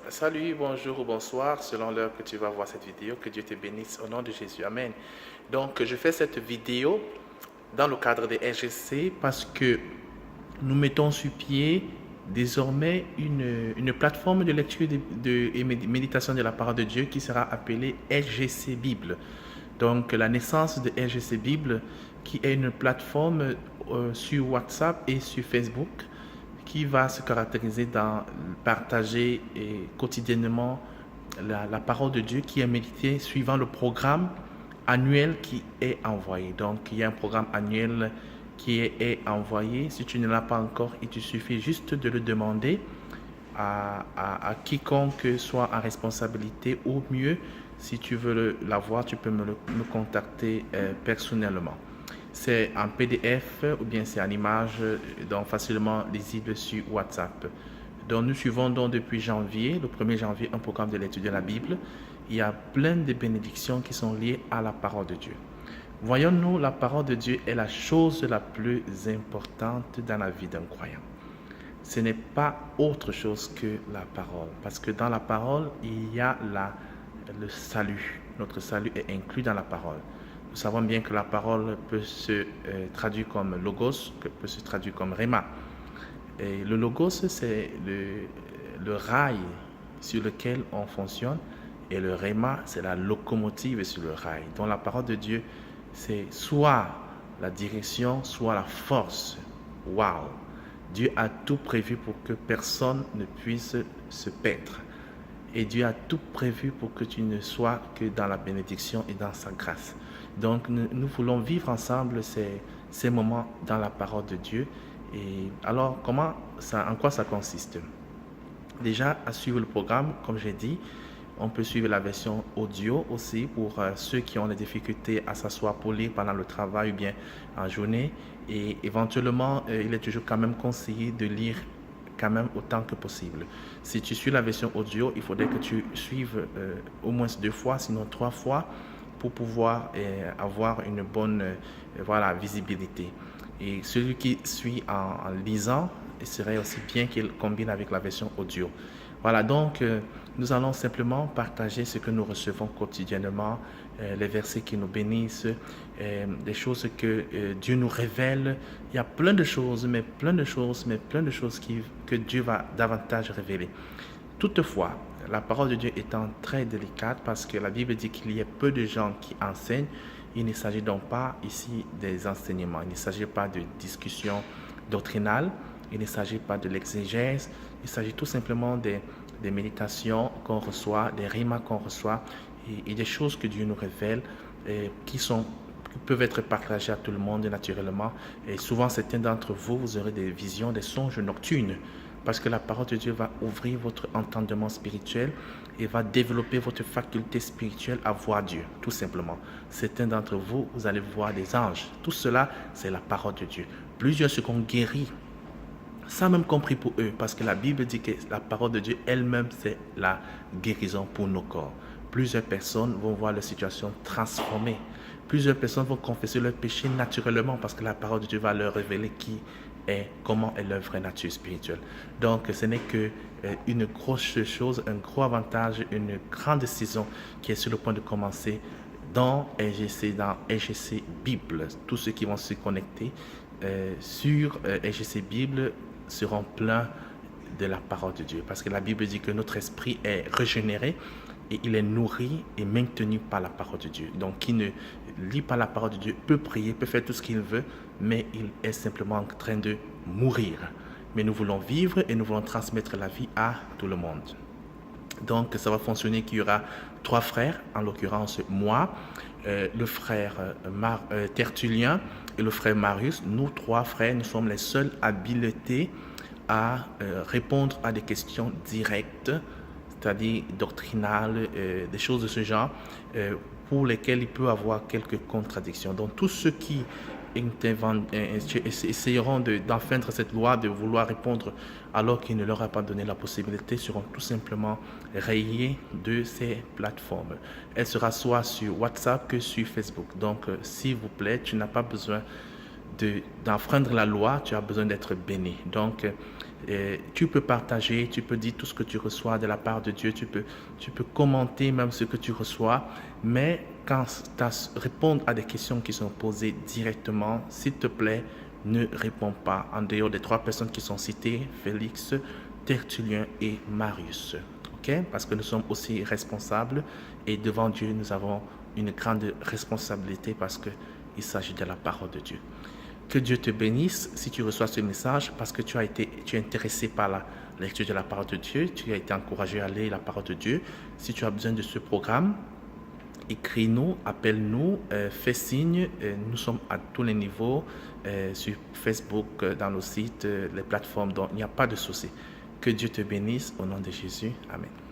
Salut, bonjour ou bonsoir, selon l'heure que tu vas voir cette vidéo. Que Dieu te bénisse au nom de Jésus. Amen. Donc, je fais cette vidéo dans le cadre des SGC parce que nous mettons sur pied désormais une plateforme de lecture et méditation de la parole de Dieu qui sera appelée SGC Bible. Donc, la naissance de SGC Bible, qui est une plateforme sur WhatsApp et sur Facebook, qui va se caractériser dans partager quotidiennement la parole de Dieu qui est méditée suivant le programme annuel qui est envoyé. Donc, il y a un programme annuel qui est envoyé. Si tu ne l'as pas encore, il te suffit juste de le demander à quiconque soit en responsabilité, ou mieux, si tu veux l'avoir, tu peux me contacter personnellement. C'est en PDF ou bien c'est en image, donc facilement lisible sur WhatsApp. Donc nous suivons donc depuis janvier, le 1er janvier, un programme de l'étude de la Bible. Il y a plein de bénédictions qui sont liées à la parole de Dieu. Voyons-nous, la parole de Dieu est la chose la plus importante dans la vie d'un croyant. Ce n'est pas autre chose que la parole, parce que dans la parole, il y a le salut. Notre salut est inclus dans la parole. Nous savons bien que la parole peut se traduire comme logos, peut se traduire comme rhéma. Et le logos, c'est le rail sur lequel on fonctionne, et le rhéma, c'est la locomotive sur le rail. Donc la parole de Dieu, c'est soit la direction, soit la force. Waouh! Dieu a tout prévu pour que personne ne puisse se perdre. Et Dieu a tout prévu pour que tu ne sois que dans la bénédiction et dans sa grâce. Donc, nous voulons vivre ensemble ces moments dans la parole de Dieu. Et alors, en quoi ça consiste? Déjà, à suivre le programme, comme j'ai dit, on peut suivre la version audio aussi pour ceux qui ont des difficultés à s'asseoir pour lire pendant le travail ou bien en journée. Et éventuellement, il est toujours quand même conseillé de lire quand même autant que possible. Si tu suis la version audio, il faudrait que tu suives au moins 2 fois, sinon 3 fois, pour pouvoir avoir une bonne visibilité. Et celui qui suit en lisant, il serait aussi bien qu'il combine avec la version audio. Voilà, donc nous allons simplement partager ce que nous recevons quotidiennement, les versets qui nous bénissent, des choses que Dieu nous révèle. Il y a plein de choses, que Dieu va davantage révéler. Toutefois, la parole de Dieu étant très délicate, parce que la Bible dit qu'il y a peu de gens qui enseignent, il ne s'agit donc pas ici des enseignements, il ne s'agit pas de discussions doctrinales, il ne s'agit pas de l'exégèse, il s'agit tout simplement des méditations qu'on reçoit, des rhémas qu'on reçoit et des choses que Dieu nous révèle qui peuvent être partagées à tout le monde naturellement. Et souvent, certains d'entre vous, vous aurez des visions, des songes nocturnes, parce que la parole de Dieu va ouvrir votre entendement spirituel et va développer votre faculté spirituelle à voir Dieu, tout simplement. Certains d'entre vous, vous allez voir des anges. Tout cela, c'est la parole de Dieu. Plusieurs seront guéris. Ça même compris pour eux, parce que la Bible dit que la parole de Dieu elle-même, c'est la guérison pour nos corps. Plusieurs personnes vont voir leur situation transformée. Plusieurs personnes vont confesser leurs péchés naturellement, parce que la parole de Dieu va leur révéler comment est leur vraie nature spirituelle. Donc, ce n'est que une grosse chose, un gros avantage, une grande saison qui est sur le point de commencer dans SGC Bible. Tous ceux qui vont se connecter sur SGC Bible seront pleins de la parole de Dieu. Parce que la Bible dit que notre esprit est régénéré et il est nourri et maintenu par la parole de Dieu. Donc, qui ne lit pas la parole de Dieu peut prier, peut faire tout ce qu'il veut, mais il est simplement en train de mourir. Mais nous voulons vivre et nous voulons transmettre la vie à tout le monde. Donc, ça va fonctionner qu'il y aura 3 frères, en l'occurrence moi, le frère Tertullien et le frère Marius. Nous 3 frères, nous sommes les seuls habilités à répondre à des questions directes, c'est-à-dire doctrinales, des choses de ce genre, pour lesquelles il peut y avoir quelques contradictions. Donc, tous ceux qui essayeront d'enfreindre cette loi, de vouloir répondre alors qu'il ne leur a pas donné la possibilité, seront tout simplement rayés de ces plateformes. Elle sera soit sur WhatsApp que sur Facebook. Donc, s'il vous plaît, tu n'as pas besoin d'enfreindre la loi, tu as besoin d'être béni. Donc, tu peux partager, tu peux dire tout ce que tu reçois de la part de Dieu, tu peux commenter même ce que tu reçois, mais quand tu répondre à des questions qui sont posées directement, s'il te plaît, ne réponds pas en dehors des 3 personnes qui sont citées, Félix, Tertullien et Marius. Okay? Parce que nous sommes aussi responsables et devant Dieu, nous avons une grande responsabilité parce qu'il s'agit de la parole de Dieu. Que Dieu te bénisse si tu reçois ce message parce que tu es intéressé par la lecture de la parole de Dieu, tu as été encouragé à lire la parole de Dieu. Si tu as besoin de ce programme, écris-nous, appelle-nous, fais signe. Nous sommes à tous les niveaux, sur Facebook, dans nos sites, les plateformes, donc il n'y a pas de souci. Que Dieu te bénisse au nom de Jésus. Amen.